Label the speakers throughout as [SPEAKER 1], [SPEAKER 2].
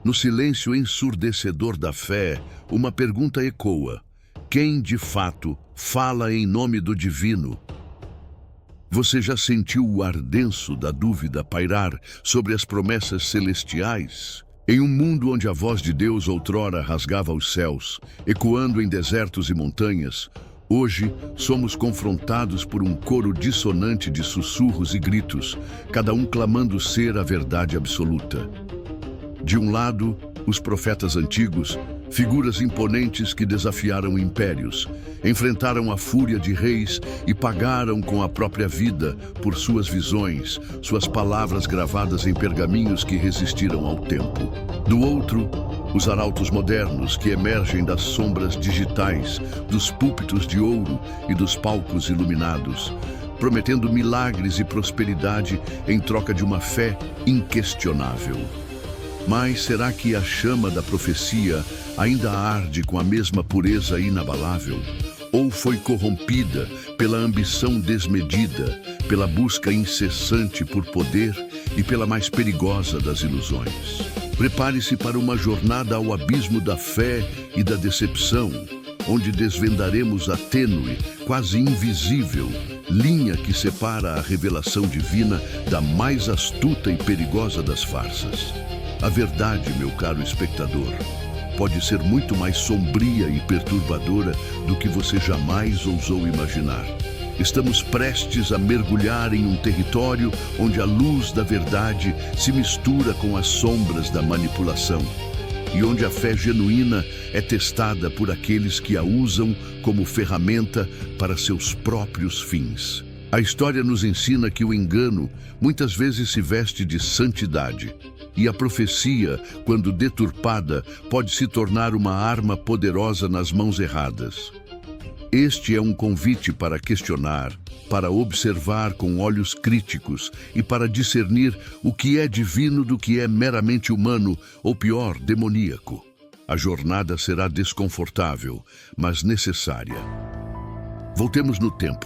[SPEAKER 1] No silêncio ensurdecedor da fé, uma pergunta ecoa: quem, de fato, fala em nome do divino? Você já sentiu o ardenço da dúvida pairar sobre as promessas celestiais? Em um mundo onde a voz de Deus outrora rasgava os céus, ecoando em desertos e montanhas, hoje somos confrontados por um coro dissonante de sussurros e gritos, cada um clamando ser a verdade absoluta. De um lado, os profetas antigos, figuras imponentes que desafiaram impérios, enfrentaram a fúria de reis e pagaram com a própria vida por suas visões, suas palavras gravadas em pergaminhos que resistiram ao tempo. Do outro, os arautos modernos que emergem das sombras digitais, dos púlpitos de ouro e dos palcos iluminados, prometendo milagres e prosperidade em troca de uma fé inquestionável. Mas será que a chama da profecia ainda arde com a mesma pureza inabalável? Ou foi corrompida pela ambição desmedida, pela busca incessante por poder e pela mais perigosa das ilusões? Prepare-se para uma jornada ao abismo da fé e da decepção, onde desvendaremos a tênue, quase invisível, linha que separa a revelação divina da mais astuta e perigosa das farsas. A verdade, meu caro espectador, pode ser muito mais sombria e perturbadora do que você jamais ousou imaginar. Estamos prestes a mergulhar em um território onde a luz da verdade se mistura com as sombras da manipulação e onde a fé genuína é testada por aqueles que a usam como ferramenta para seus próprios fins. A história nos ensina que o engano muitas vezes se veste de santidade. E a profecia, quando deturpada, pode se tornar uma arma poderosa nas mãos erradas. Este é um convite para questionar, para observar com olhos críticos e para discernir o que é divino do que é meramente humano, ou pior, demoníaco. A jornada será desconfortável, mas necessária. Voltemos no tempo,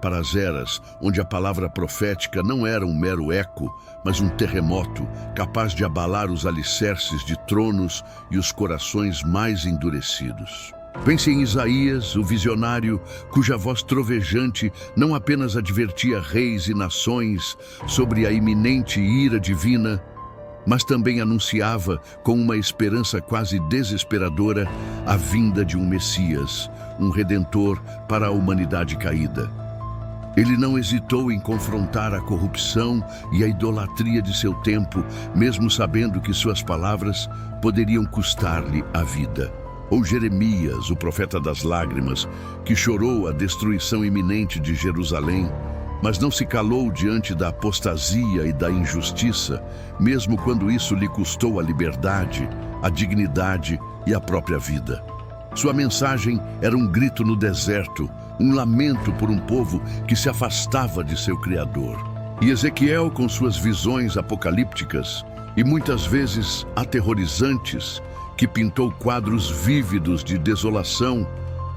[SPEAKER 1] para as eras onde a palavra profética não era um mero eco, mas um terremoto capaz de abalar os alicerces de tronos e os corações mais endurecidos. Pense em Isaías, o visionário, cuja voz trovejante não apenas advertia reis e nações sobre a iminente ira divina, mas também anunciava, com uma esperança quase desesperadora, a vinda de um Messias, um Redentor para a humanidade caída. Ele não hesitou em confrontar a corrupção e a idolatria de seu tempo, mesmo sabendo que suas palavras poderiam custar-lhe a vida. Ou Jeremias, o profeta das lágrimas, que chorou a destruição iminente de Jerusalém, mas não se calou diante da apostasia e da injustiça, mesmo quando isso lhe custou a liberdade, a dignidade e a própria vida. Sua mensagem era um grito no deserto, um lamento por um povo que se afastava de seu Criador. E Ezequiel, com suas visões apocalípticas e muitas vezes aterrorizantes, que pintou quadros vívidos de desolação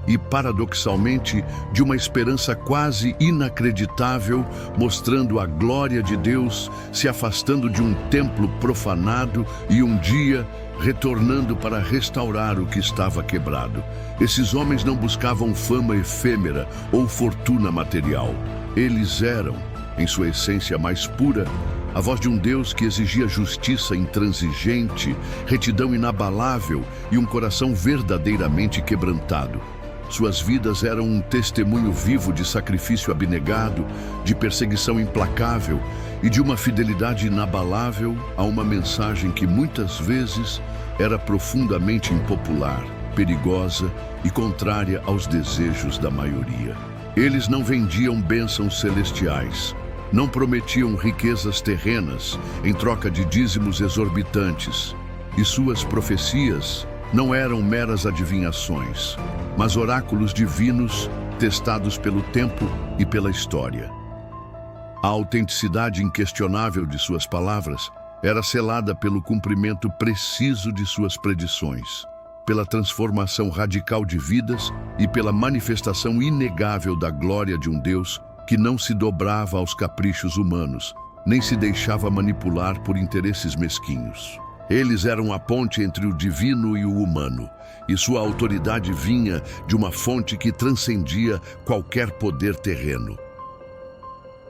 [SPEAKER 1] e, paradoxalmente, de uma esperança quase inacreditável, mostrando a glória de Deus se afastando de um templo profanado e um dia retornando para restaurar o que estava quebrado. Esses homens não buscavam fama efêmera ou fortuna material. Eles eram, em sua essência mais pura, a voz de um Deus que exigia justiça intransigente, retidão inabalável e um coração verdadeiramente quebrantado. Suas vidas eram um testemunho vivo de sacrifício abnegado, de perseguição implacável e de uma fidelidade inabalável a uma mensagem que muitas vezes era profundamente impopular, perigosa e contrária aos desejos da maioria. Eles não vendiam bênçãos celestiais, não prometiam riquezas terrenas em troca de dízimos exorbitantes, e suas profecias não eram meras adivinhações, mas oráculos divinos testados pelo tempo e pela história. A autenticidade inquestionável de suas palavras era selada pelo cumprimento preciso de suas predições, pela transformação radical de vidas e pela manifestação inegável da glória de um Deus que não se dobrava aos caprichos humanos, nem se deixava manipular por interesses mesquinhos. Eles eram a ponte entre o divino e o humano, e sua autoridade vinha de uma fonte que transcendia qualquer poder terreno.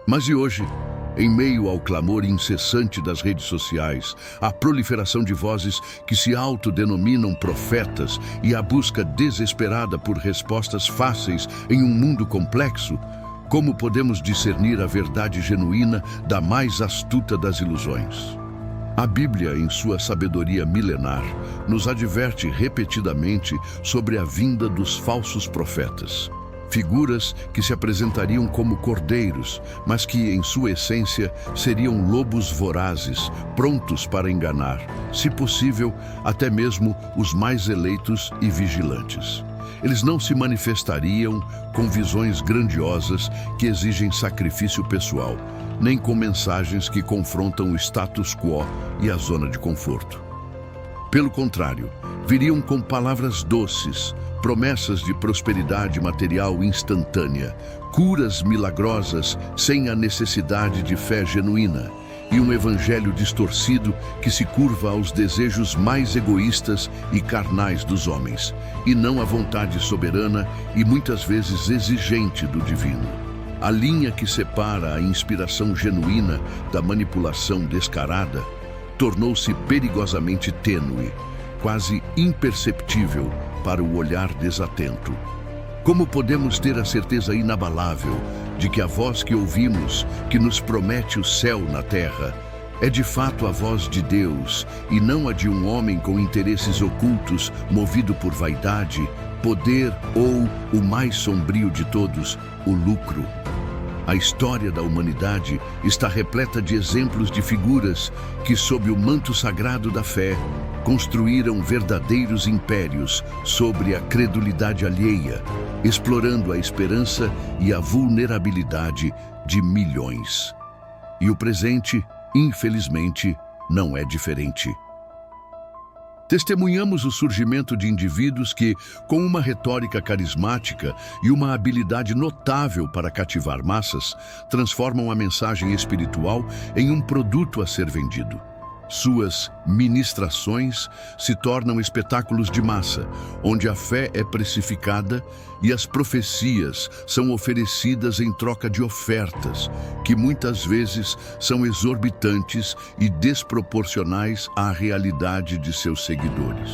[SPEAKER 1] Mas e hoje, em meio ao clamor incessante das redes sociais, à proliferação de vozes que se autodenominam profetas e à busca desesperada por respostas fáceis em um mundo complexo, como podemos discernir a verdade genuína da mais astuta das ilusões? A Bíblia, em sua sabedoria milenar, nos adverte repetidamente sobre a vinda dos falsos profetas. Figuras que se apresentariam como cordeiros, mas que, em sua essência, seriam lobos vorazes, prontos para enganar, se possível, até mesmo os mais eleitos e vigilantes. Eles não se manifestariam com visões grandiosas que exigem sacrifício pessoal, nem com mensagens que confrontam o status quo e a zona de conforto. Pelo contrário, viriam com palavras doces, promessas de prosperidade material instantânea, curas milagrosas sem a necessidade de fé genuína, e um evangelho distorcido que se curva aos desejos mais egoístas e carnais dos homens, e não à vontade soberana e muitas vezes exigente do divino. A linha que separa a inspiração genuína da manipulação descarada tornou-se perigosamente tênue, quase imperceptível para o olhar desatento. Como podemos ter a certeza inabalável de que a voz que ouvimos, que nos promete o céu na terra, é de fato a voz de Deus e não a de um homem com interesses ocultos, movido por vaidade, poder ou, o mais sombrio de todos, o lucro? A história da humanidade está repleta de exemplos de figuras que, sob o manto sagrado da fé, construíram verdadeiros impérios sobre a credulidade alheia, explorando a esperança e a vulnerabilidade de milhões. E o presente, infelizmente, não é diferente. Testemunhamos o surgimento de indivíduos que, com uma retórica carismática e uma habilidade notável para cativar massas, transformam a mensagem espiritual em um produto a ser vendido. Suas ministrações se tornam espetáculos de massa, onde a fé é precificada e as profecias são oferecidas em troca de ofertas, que muitas vezes são exorbitantes e desproporcionais à realidade de seus seguidores.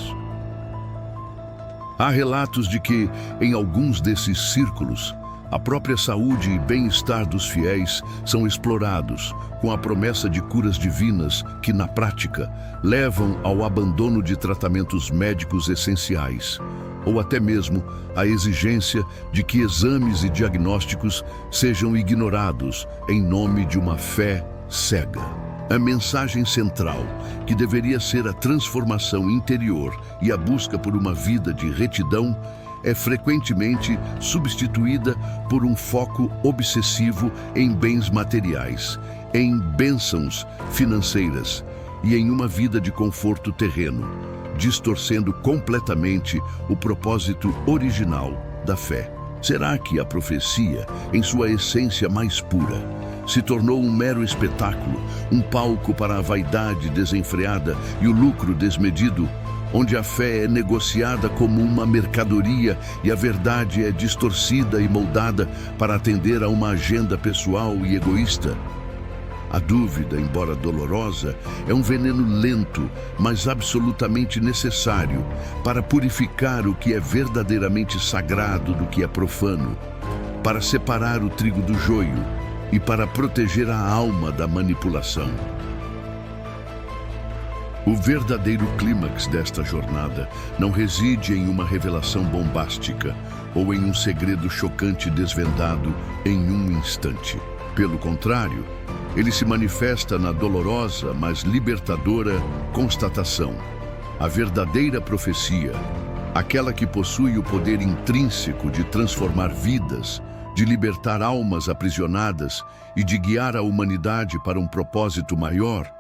[SPEAKER 1] Há relatos de que, em alguns desses círculos, a própria saúde e bem-estar dos fiéis são explorados, com a promessa de curas divinas que, na prática, levam ao abandono de tratamentos médicos essenciais, ou até mesmo à exigência de que exames e diagnósticos sejam ignorados em nome de uma fé cega. A mensagem central, que deveria ser a transformação interior e a busca por uma vida de retidão, é frequentemente substituída por um foco obsessivo em bens materiais, em bênçãos financeiras e em uma vida de conforto terreno, distorcendo completamente o propósito original da fé. Será que a profecia, em sua essência mais pura, se tornou um mero espetáculo, um palco para a vaidade desenfreada e o lucro desmedido, onde a fé é negociada como uma mercadoria e a verdade é distorcida e moldada para atender a uma agenda pessoal e egoísta? A dúvida, embora dolorosa, é um veneno lento, mas absolutamente necessário para purificar o que é verdadeiramente sagrado do que é profano, para separar o trigo do joio e para proteger a alma da manipulação. O verdadeiro clímax desta jornada não reside em uma revelação bombástica ou em um segredo chocante desvendado em um instante. Pelo contrário, ele se manifesta na dolorosa, mas libertadora constatação. A verdadeira profecia, aquela que possui o poder intrínseco de transformar vidas, de libertar almas aprisionadas e de guiar a humanidade para um propósito maior,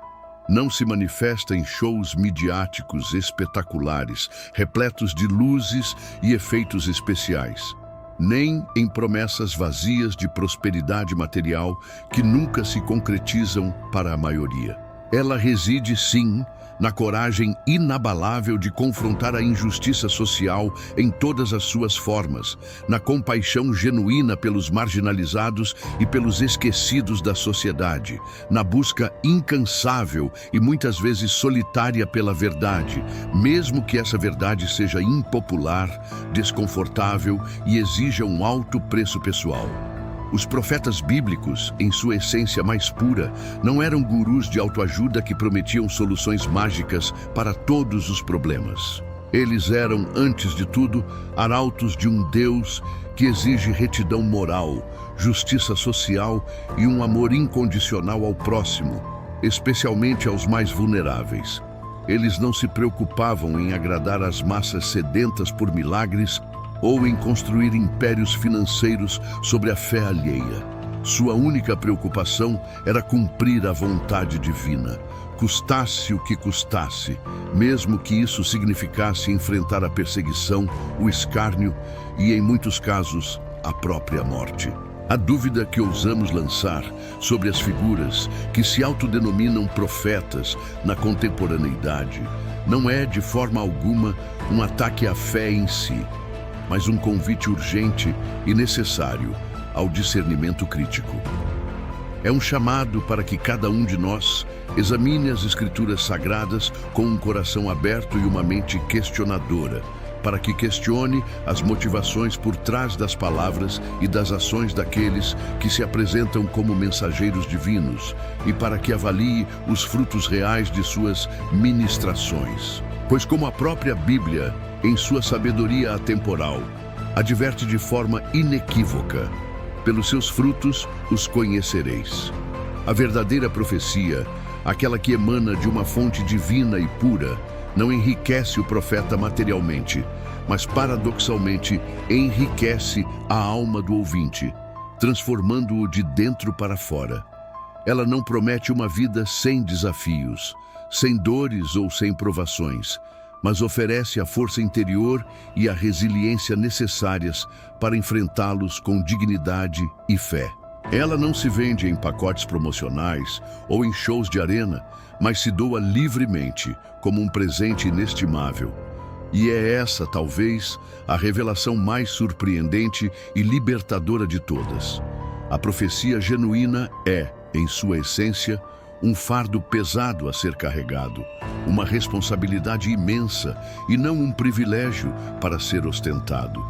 [SPEAKER 1] não se manifesta em shows midiáticos espetaculares, repletos de luzes e efeitos especiais, nem em promessas vazias de prosperidade material que nunca se concretizam para a maioria. Ela reside, sim, na coragem inabalável de confrontar a injustiça social em todas as suas formas, na compaixão genuína pelos marginalizados e pelos esquecidos da sociedade, na busca incansável e muitas vezes solitária pela verdade, mesmo que essa verdade seja impopular, desconfortável e exija um alto preço pessoal. Os profetas bíblicos, em sua essência mais pura, não eram gurus de autoajuda que prometiam soluções mágicas para todos os problemas. Eles eram, antes de tudo, arautos de um Deus que exige retidão moral, justiça social e um amor incondicional ao próximo, especialmente aos mais vulneráveis. Eles não se preocupavam em agradar as massas sedentas por milagres ou em construir impérios financeiros sobre a fé alheia. Sua única preocupação era cumprir a vontade divina, custasse o que custasse, mesmo que isso significasse enfrentar a perseguição, o escárnio e, em muitos casos, a própria morte. A dúvida que ousamos lançar sobre as figuras que se autodenominam profetas na contemporaneidade não é, de forma alguma, um ataque à fé em si, mas um convite urgente e necessário ao discernimento crítico. É um chamado para que cada um de nós examine as Escrituras Sagradas com um coração aberto e uma mente questionadora, para que questione as motivações por trás das palavras e das ações daqueles que se apresentam como mensageiros divinos e para que avalie os frutos reais de suas ministrações. Pois, como a própria Bíblia, em sua sabedoria atemporal, adverte de forma inequívoca: pelos seus frutos os conhecereis. A verdadeira profecia, aquela que emana de uma fonte divina e pura, não enriquece o profeta materialmente, mas paradoxalmente enriquece a alma do ouvinte, transformando-o de dentro para fora. Ela não promete uma vida sem desafios, sem dores ou sem provações, mas oferece a força interior e a resiliência necessárias para enfrentá-los com dignidade e fé. Ela não se vende em pacotes promocionais ou em shows de arena, mas se doa livremente como um presente inestimável. E é essa, talvez, a revelação mais surpreendente e libertadora de todas. A profecia genuína é, em sua essência, um fardo pesado a ser carregado, uma responsabilidade imensa e não um privilégio para ser ostentado.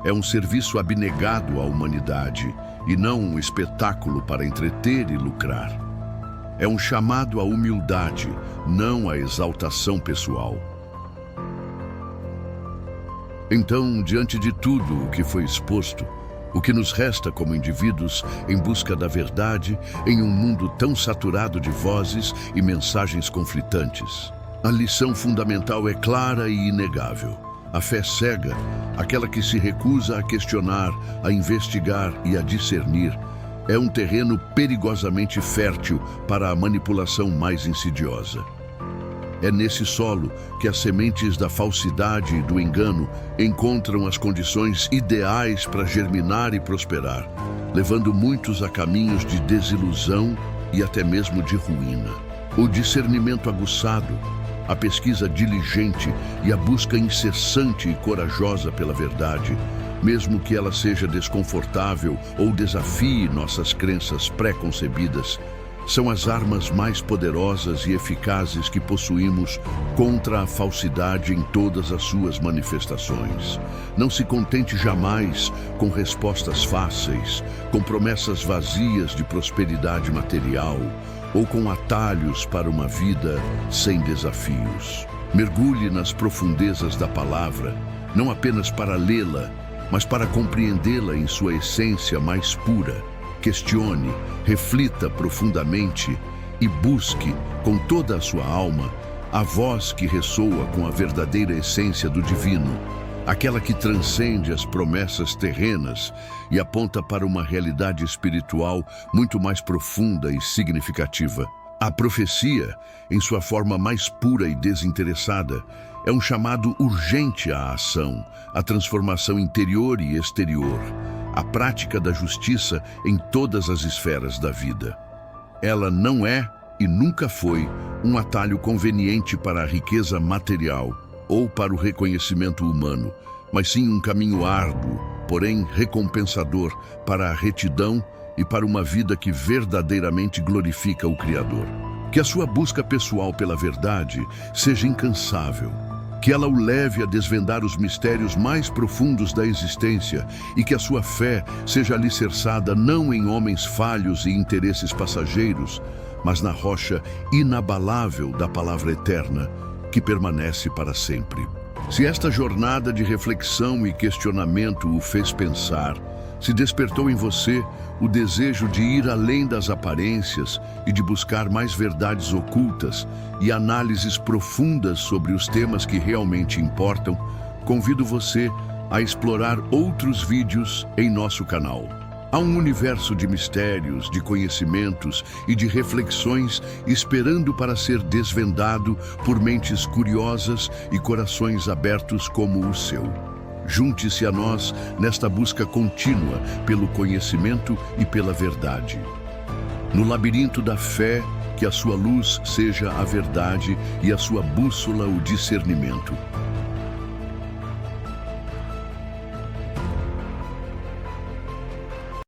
[SPEAKER 1] É um serviço abnegado à humanidade e não um espetáculo para entreter e lucrar. É um chamado à humildade, não à exaltação pessoal. Então, diante de tudo o que foi exposto, o que nos resta como indivíduos em busca da verdade em um mundo tão saturado de vozes e mensagens conflitantes? A lição fundamental é clara e inegável. A fé cega, aquela que se recusa a questionar, a investigar e a discernir, é um terreno perigosamente fértil para a manipulação mais insidiosa. É nesse solo que as sementes da falsidade e do engano encontram as condições ideais para germinar e prosperar, levando muitos a caminhos de desilusão e até mesmo de ruína. O discernimento aguçado, a pesquisa diligente e a busca incessante e corajosa pela verdade, mesmo que ela seja desconfortável ou desafie nossas crenças pré-concebidas, são as armas mais poderosas e eficazes que possuímos contra a falsidade em todas as suas manifestações. Não se contente jamais com respostas fáceis, com promessas vazias de prosperidade material ou com atalhos para uma vida sem desafios. Mergulhe nas profundezas da palavra, não apenas para lê-la, mas para compreendê-la em sua essência mais pura. Questione, reflita profundamente e busque, com toda a sua alma, a voz que ressoa com a verdadeira essência do divino, aquela que transcende as promessas terrenas e aponta para uma realidade espiritual muito mais profunda e significativa. A profecia, em sua forma mais pura e desinteressada, é um chamado urgente à ação, à transformação interior e exterior, a prática da justiça em todas as esferas da vida. Ela não é e nunca foi um atalho conveniente para a riqueza material ou para o reconhecimento humano, mas sim um caminho árduo, porém recompensador para a retidão e para uma vida que verdadeiramente glorifica o Criador. Que a sua busca pessoal pela verdade seja incansável, que ela o leve a desvendar os mistérios mais profundos da existência e que a sua fé seja alicerçada não em homens falhos e interesses passageiros, mas na rocha inabalável da palavra eterna, que permanece para sempre. Se esta jornada de reflexão e questionamento o fez pensar, se despertou em você o desejo de ir além das aparências e de buscar mais verdades ocultas e análises profundas sobre os temas que realmente importam, convido você a explorar outros vídeos em nosso canal. Há um universo de mistérios, de conhecimentos e de reflexões esperando para ser desvendado por mentes curiosas e corações abertos como o seu. Junte-se a nós nesta busca contínua pelo conhecimento e pela verdade. No labirinto da fé, que a sua luz seja a verdade e a sua bússola o discernimento.